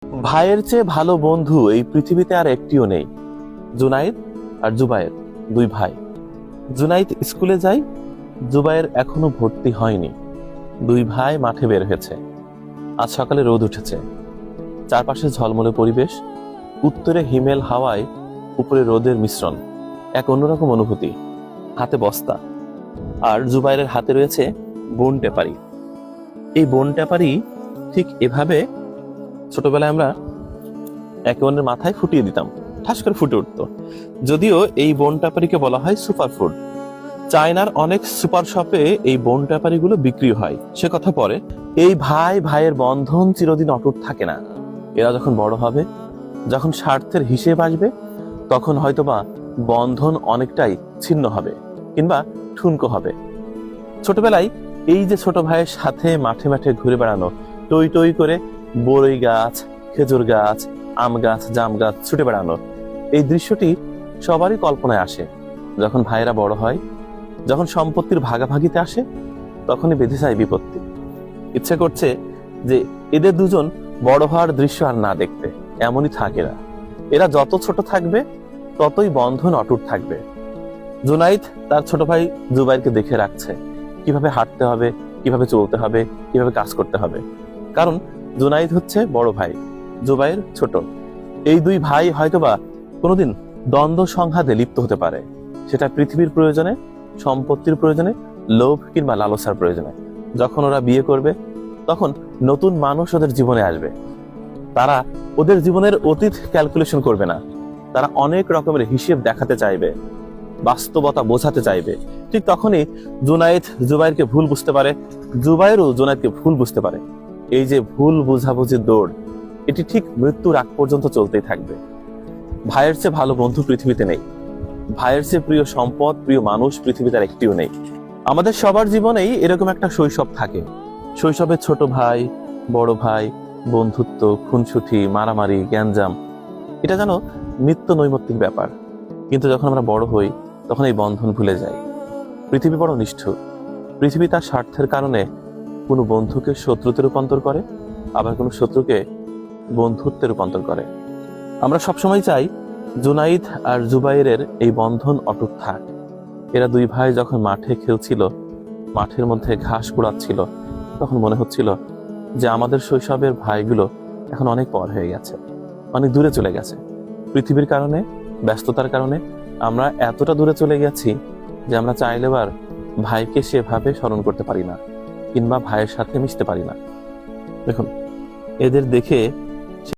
ভাইয়ের চেয়ে ভালো বন্ধু এই পৃথিবীতে আর একটিও নেই। জুনাইদ আর জুবায়ের দুই ভাই। জুনাইদ স্কুলে যায়, জুবায়ের এখনো ভর্তি হয়নি। দুই ভাই মাঠে বের হয়েছে। আজ সকালে রোদ উঠেছে, চারপাশে ঝলমলে পরিবেশ, উত্তরে হিমেল হাওয়ায়, উপরে রোদের মিশ্রণ, এক অন্যরকম অনুভূতি। হাতে বস্তা, আর জুবায়ের হাতে রয়েছে বন টেপারি। এই বন টেপারি ঠিক এভাবে ছোটবেলায় আমরা একে অন্যের মাথায় ফুটিয়ে দিতাম, ঠাস করে ফুটে উঠতো। যদিও এই বন ট্যাপারিকে বলা হয় সুপার ফুড। চায়নার অনেক সুপার শপে এই বন ট্যাপারিগুলো বিক্রি হয়, সে কথা পরে। এই ভাই ভাইয়ের বন্ধন চিরদিন অটুট থাকে না। এরা যখন বড় হবে, যখন স্বার্থের হিসেব আসবে, তখন হয়তোবা বন্ধন অনেকটাই ছিন্ন হবে কিংবা ঠুনকো হবে। ছোটবেলায় এই যে ছোট ভাইয়ের সাথে মাঠে মাঠে ঘুরে বেড়ানো, টই টই করে বড়ই গাছ, খেজুর গাছ, আম গাছ, জাম গাছ ছুটে বেড়ানো, এই দৃশ্যটি সবারই কল্পনায় আসে। যখন ভাইয়েরা বড় হয়, যখন সম্পত্তির ভাগাভাগিতে আসে, তখনই বেঁধে যায় বিপত্তি। ইচ্ছে করছে যে এদের দুজন বড় হওয়ার দৃশ্য আর না দেখতে। এমনই থাকে না, এরা যত ছোট থাকবে ততই বন্ধন অটুট থাকবে। জুনাইদ তার ছোট ভাই জুবাইরকে দেখে রাখছে, কিভাবে হাঁটতে হবে, কিভাবে চলতে হবে, কিভাবে কাজ করতে হবে। কারণ জুনাইদ হচ্ছে বড় ভাই, জুবাইর ছোট। এই দুই ভাই হয়তোবা কোনোদিন দ্বন্দ্ব সংঘাতে লিপ্ত হতে পারে, সেটা পৃথিবীর প্রয়োজনে, সম্পত্তির প্রয়োজনে, লোভ কিংবা লালসার প্রয়োজনে। যখন ওরা বিয়ে করবে, তখন নতুন মানুষ ওদের জীবনে আসবে। তারা ওদের জীবনের অতীত ক্যালকুলেশন করবে না, তারা অনেক রকমের হিসেব দেখাতে চাইবে, বাস্তবতা বোঝাতে চাইবে। ঠিক তখনই জুনাইদ জুবাইরকে ভুল বুঝতে পারে, জুবাইরও জুনাইদকে ভুল বুঝতে পারে। এই যে ভুল বুঝাবুঝির দৌড়, এটি ঠিক মৃত্যুর আগ পর্যন্ত চলতেই থাকবে। ভাইয়ের চেয়ে ভালো বন্ধু পৃথিবীতে নেই, ভাইয়ের চেয়ে প্রিয় সম্পদ, প্রিয় মানুষ পৃথিবীতে আর একটিও নেই। আমাদের সবার জীবনেই এরকম একটা শৈশব থাকে। শৈশবে ছোট ভাই, বড় ভাই, বন্ধুত্ব, খুনসুটি, মারামারি, গ্যাঞ্জাম, এটা যেন নিত্য নৈমিত্তিক ব্যাপার। কিন্তু যখন আমরা বড় হই, তখন এই বন্ধন ভুলে যাই। পৃথিবী বড় নিষ্ঠুর। পৃথিবী তার স্বার্থের কারণে কোনো বন্ধুকে শত্রুতে রূপান্তর করে, আবার কোনো শত্রুকে বন্ধুত্বে রূপান্তর করে। আমরা সবসময় চাই জুনাইদ আর জুবাইরের এই বন্ধন অটুট থাক। এরা দুই ভাই যখন মাঠে খেলছিল, মাঠের মধ্যে ঘাস কুড়াচ্ছিল, তখন মনে হচ্ছিল যে আমাদের শৈশবের ভাইগুলো এখন অনেক পর হয়ে গেছে, অনেক দূরে চলে গেছে। পৃথিবীর কারণে, ব্যস্ততার কারণে আমরা এতটা দূরে চলে গেছি যে আমরা চাইলেও আর ভাইকে সেভাবে স্মরণ করতে পারি না, কিংবা ভাইয়ের সাথে মিশতে পারি না। দেখুন, এদের দেখে